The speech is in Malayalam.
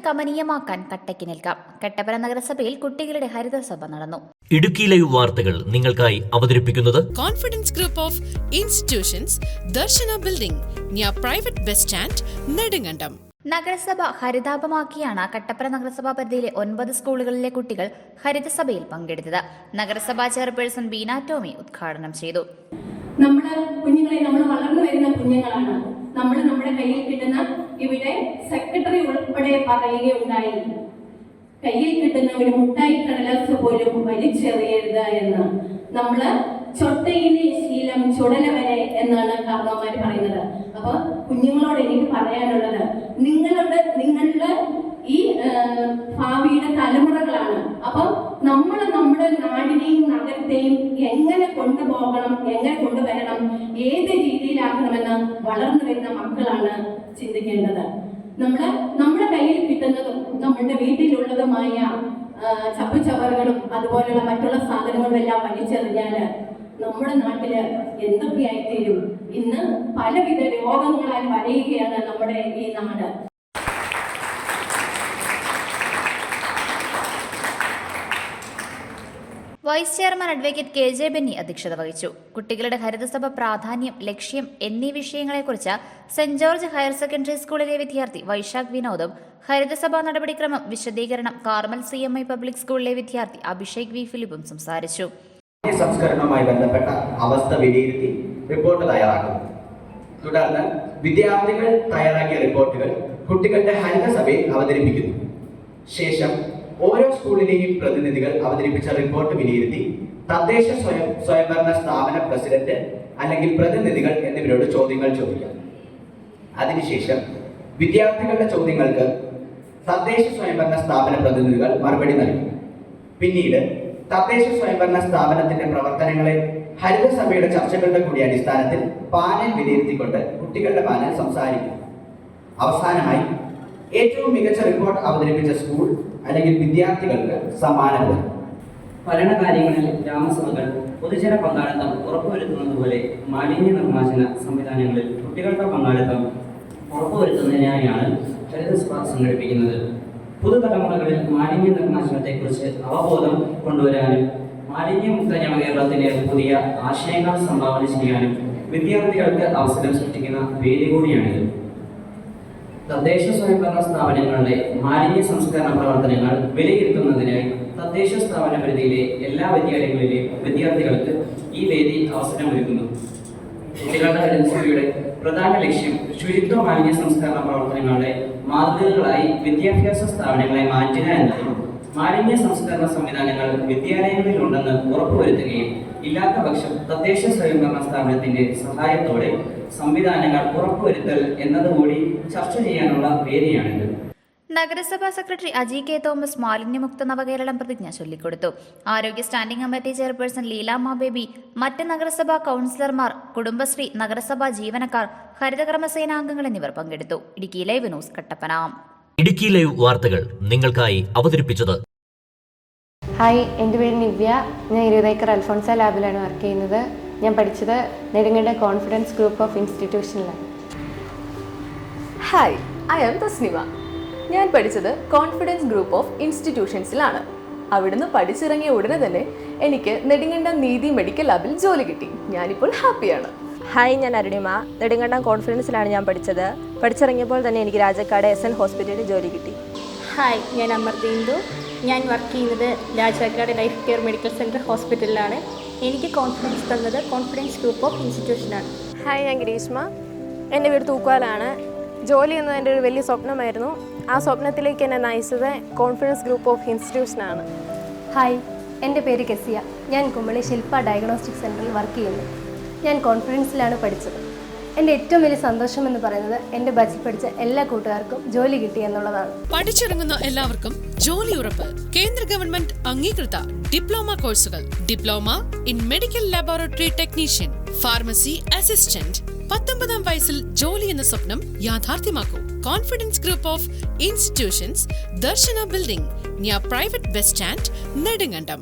കമനീയമാക്കാൻ കട്ടയ്ക്ക് നിൽക്കാം. കട്ടപ്പന നഗരസഭയിൽ കുട്ടികളുടെ ഹരിതസഭ നടന്നു. ഇടുക്കി ലൈവ് വാർത്തകൾ നിങ്ങൾക്കായി അവതരിപ്പിക്കുന്നത് confidence group of institutions, Darshana building, near private bus stand, Nedumkandam. നഗരസഭ ഹരിതാപമാക്കിയാണ് കട്ടപ്പന നഗരസഭാ പരിധിയിലെ 9 സ്കൂളുകളിലെ കുട്ടികൾ ഹരിതസഭയിൽ പങ്കെടുത്തത്. നഗരസഭാ ചെയർപേഴ്സൺ ബീന ടോമി ഉദ്ഘാടനം ചെയ്തു. നമ്മുടെ കുഞ്ഞുങ്ങളെ നമ്മൾ വളർന്നു വരുന്ന കുഞ്ഞുങ്ങളാണ്. നമ്മുടെ കയ്യിൽ കിട്ടുന്ന ഇവിടെ സെക്രട്ടറി ഉൾപ്പെടെ പറയുകയുണ്ടായി, കയ്യിൽ കിട്ടുന്ന ഒരു മുട്ടായി കടലാസ് പോലും വലിച്ചെറിയരുത് എന്ന്. നമ്മള് ചൊട്ടയിലെ ശീലം ചുടല വരെ എന്നാണ് കാരണവന്മാർ പറയുന്നത്. അപ്പൊ കുഞ്ഞുങ്ങളോട് എനിക്ക് പറയാനുള്ളത്, നിങ്ങളുടെ ഈ ഭാവിയുടെ തലമുറകളാണ്. അപ്പൊ നമ്മുടെ നാടിനെയും നഗരത്തെയും എങ്ങനെ കൊണ്ടുപോകണം, എങ്ങനെ കൊണ്ടുവരണം, ഏത് രീതിയിലാക്കണമെന്ന് വളർന്നു വരുന്ന മക്കളാണ് ചിന്തിക്കേണ്ടത്. നമ്മുടെ കയ്യിൽ കിട്ടുന്നതും നമ്മുടെ വീട്ടിലുള്ളതുമായ ചപ്പുചവറുകളും അതുപോലെയുള്ള മറ്റുള്ള സാധനങ്ങളും എല്ലാം വലിച്ചെറിഞ്ഞാല് നമ്മുടെ നാട്ടില് എന്തൊക്കെയായിത്തീരും. ഇന്ന് പലവിധ രോഗങ്ങളാൽ വലയുകയാണ് നമ്മുടെ ഈ നാട്. Vice chairman advocate KJ Benny അധ്യക്ഷത വഹിച്ചു. കുട്ടികളുടെ ഹരിതസഭ പ്രാധാന്യം, ലക്ഷ്യം എന്നീ വിഷയങ്ങളെക്കുറിച്ച് സെന്റ് ജോർജ് ഹയർ സെക്കൻഡറി സ്കൂളിലെ വിദ്യാർത്ഥി വൈശാഖ് വിനോദും, ഹരിതസഭാ നടപടിക്രമം വിശദീകരണം കാർമൽ CMI പബ്ലിക് സ്കൂളിലെ വിദ്യാർത്ഥി അഭിഷേക് V ഫിലിപ്പും സംസാരിച്ചു. സംസ്കരണവുമായി ബന്ധപ്പെട്ട അവസ്ഥ വിലയിരുത്തി റിപ്പോർട്ട് തയ്യാറാക്കുന്നു. തുടർന്ന് വിദ്യാർത്ഥികൾ തയ്യാറാക്കിയ റിപ്പോർട്ടുകൾ കുട്ടികളുടെ ഹരിതസഭയിൽ അവതരിപ്പിക്കുന്നു. ശേഷം ഓരോ സ്കൂളിലെയും പ്രതിനിധികൾ അവതരിപ്പിച്ച റിപ്പോർട്ട് വിലയിരുത്തി തദ്ദേശ സ്വയംഭരണ സ്ഥാപന പ്രസിഡന്റ് അല്ലെങ്കിൽ പ്രതിനിധികൾ എന്നിവരോട് ചോദ്യങ്ങൾ ചോദിക്കാം. അതിനുശേഷം വിദ്യാർത്ഥികളുടെ ചോദ്യങ്ങൾക്ക് തദ്ദേശ സ്വയംഭരണ സ്ഥാപന പ്രതിനിധികൾ മറുപടി നൽകും. പിന്നീട് തദ്ദേശ സ്വയംഭരണ സ്ഥാപനത്തിന്റെ പ്രവർത്തനങ്ങളെ ഹരിതസഭയുടെ ചർച്ചകളുടെ കൂടി അടിസ്ഥാനത്തിൽ പാനൽ വിലയിരുത്തിക്കൊണ്ട് കുട്ടികളുടെ പാനൽ സംസാരിക്കും. അവസാനമായി ഏറ്റവും മികച്ച റിപ്പോർട്ട് അവതരിപ്പിച്ച സ്കൂൾ അല്ലെങ്കിൽ വിദ്യാർത്ഥികൾക്ക് സമ്മാനം. ഭരണകാര്യങ്ങളിൽ ഗ്രാമസഭകൾ പൊതുജന പങ്കാളിത്തം ഉറപ്പുവരുത്തുന്നതുപോലെ മാലിന്യ നിർമ്മാർജ്ജന സംവിധാനങ്ങളിൽ കുട്ടികളുടെ പങ്കാളിത്തം ഉറപ്പുവരുത്തുന്നതിനായാണ് ഹരിതസഭ സംഘടിപ്പിക്കുന്നത്. പുതുതലമുറകളിൽ മാലിന്യ നിർമ്മാർജ്ജനത്തെക്കുറിച്ച് അവബോധം കൊണ്ടുവരാനും മാലിന്യമുക്ത നവകേരളത്തിന്റെ പുതിയ ആശയങ്ങൾ സംഭാവന ചെയ്യാനും വിദ്യാർത്ഥികൾക്ക് അവസരം സൃഷ്ടിക്കുന്ന വേദി കൂടിയാണിത്. തദ്ദേശ സ്വയംഭരണ സ്ഥാപനങ്ങളുടെ മാലിന്യ സംസ്കരണ പ്രവർത്തനങ്ങൾ വിലയിരുത്തുന്നതിനായി തദ്ദേശ സ്ഥാപന പരിധിയിലെ എല്ലാ വിദ്യാലയങ്ങളിലെയും വിദ്യാർത്ഥികൾക്ക് ഈ വേദി അവസരമൊരുക്കുന്നു. കുട്ടികളുടെ ഹരിതസഭയുടെ പ്രധാന ലക്ഷ്യം ശുചിത്വ മാലിന്യ സംസ്കരണ പ്രവർത്തനങ്ങളുടെ മാതൃകകളായി വിദ്യാഭ്യാസ സ്ഥാപനങ്ങളെ മാറ്റുക എന്നതും മാലിന്യ സംസ്കരണ സംവിധാനങ്ങൾ വിദ്യാലയങ്ങളിൽ ഉണ്ടെന്ന് ഉറപ്പുവരുത്തുകയും ഇല്ലാത്ത പക്ഷം തദ്ദേശ സ്വയംഭരണ സ്ഥാപനത്തിന്റെ സഹായത്തോടെ സംവിധാനങ്ങൾ ഉറപ്പുവരുത്തൽ എന്നതുകൂടി ചർച്ച ചെയ്യാനുള്ള വേദിയാണിത്. നഗരസഭാ സെക്രട്ടറി അജി K തോമസ് മാലിന്യമുക്ത നവകേരളം പ്രതിജ്ഞ ചൊല്ലിക്കൊടുത്തു. ആരോഗ്യ standing committee chairperson Leelamma baby, മറ്റ് നഗരസഭാ കൗൺസിലർമാർ, കുടുംബശ്രീ, നഗരസഭാ ജീവനക്കാർ, ഹരിതകർമ്മസേനാംഗങ്ങൾ എന്നിവർ പങ്കെടുത്തു. Idukki live news, Kattappana. Idukki live വാർത്തകൾ നിങ്ങൾക്കായി അവതരിപ്പിച്ചത്. ഹായ്, എൻ്റെ പേര് നിവ്യ. ഞാൻ 20 ഏക്കർ അൽഫോൺസ ലാബിലാണ് വർക്ക് ചെയ്യുന്നത്. ഞാൻ പഠിച്ചത് നെടുങ്കണ്ടം കോൺഫിഡൻസ് ഗ്രൂപ്പ് ഓഫ് ഇൻസ്റ്റിറ്റ്യൂഷനിലാണ്. Hi, I am Tasnima. ഞാൻ പഠിച്ചത് കോൺഫിഡൻസ് ഗ്രൂപ്പ് ഓഫ് ഇൻസ്റ്റിറ്റ്യൂഷൻസിലാണ്. അവിടുന്ന് പഠിച്ചിറങ്ങിയ ഉടനെ തന്നെ എനിക്ക് നെടുങ്കണ്ടം നീതി മെഡിക്കൽ ലാബിൽ ജോലി കിട്ടി. ഞാനിപ്പോൾ ഹാപ്പിയാണ്. ഹായ്, ഞാൻ അരുണിമ. നെടുങ്കണ്ടം കോൺഫിഡൻസിലാണ് ഞാൻ പഠിച്ചത്. പഠിച്ചിറങ്ങിയപ്പോൾ തന്നെ എനിക്ക് രാജാക്കാട് SN ഹോസ്പിറ്റലിൽ ജോലി കിട്ടി. ഹായ്, ഞാൻ അമർദീന്ദു. ഞാൻ വർക്ക് ചെയ്യുന്നത് Rajakkad life care medical centre ഹോസ്പിറ്റലിലാണ്. എനിക്ക് കോൺഫിഡൻസ് തന്നത് കോൺഫിഡൻസ് ഗ്രൂപ്പ് ഓഫ് ഇൻസ്റ്റിറ്റ്യൂഷനാണ്. ഹായ്, ഞാൻ ഗ്രീഷ്മ. എൻ്റെ വീട് തൂക്കുവാലാണ്. ജോലി എന്നത് എൻ്റെ ഒരു വലിയ സ്വപ്നമായിരുന്നു. ആ സ്വപ്നത്തിലേക്ക് എന്നെ നയിച്ചത് കോൺഫിഡൻസ് ഗ്രൂപ്പ് ഓഫ് ഇൻസ്റ്റിറ്റ്യൂഷനാണ്. ഹായ്, എൻ്റെ പേര് കെസിയ. ഞാൻ കുമളി ശില്പ ഡയഗ്നോസ്റ്റിക് സെൻറ്ററിൽ വർക്ക് ചെയ്യുന്നു. ഞാൻ കോൺഫിഡൻസിലാണ് പഠിച്ചത്. എൻ്റെ ഏറ്റവും വലിയ സന്തോഷം എന്ന് പറയുന്നത് എൻ്റെ ബാച്ചിൽ പഠിച്ച എല്ലാ കൂട്ടുകാർക്കും ജോലി കിട്ടി എന്നുള്ളതാണ്. പഠിച്ചിറങ്ങുന്ന എല്ലാവർക്കും ജോലി ഉറപ്പ്. കേന്ദ്ര ഗവൺമെന്റ് അംഗീകൃത ഡിപ്ലോമ കോഴ്സുകൾ. Diploma in medical laboratory technician, pharmacy assistant. 19-ാം വയസ്സിൽ ജോലി എന്ന സ്വപ്നം യാഥാർത്ഥ്യമാക്കൂ. Confidence group of institutions, Darshana building, near private bus stand, Nedumkandam.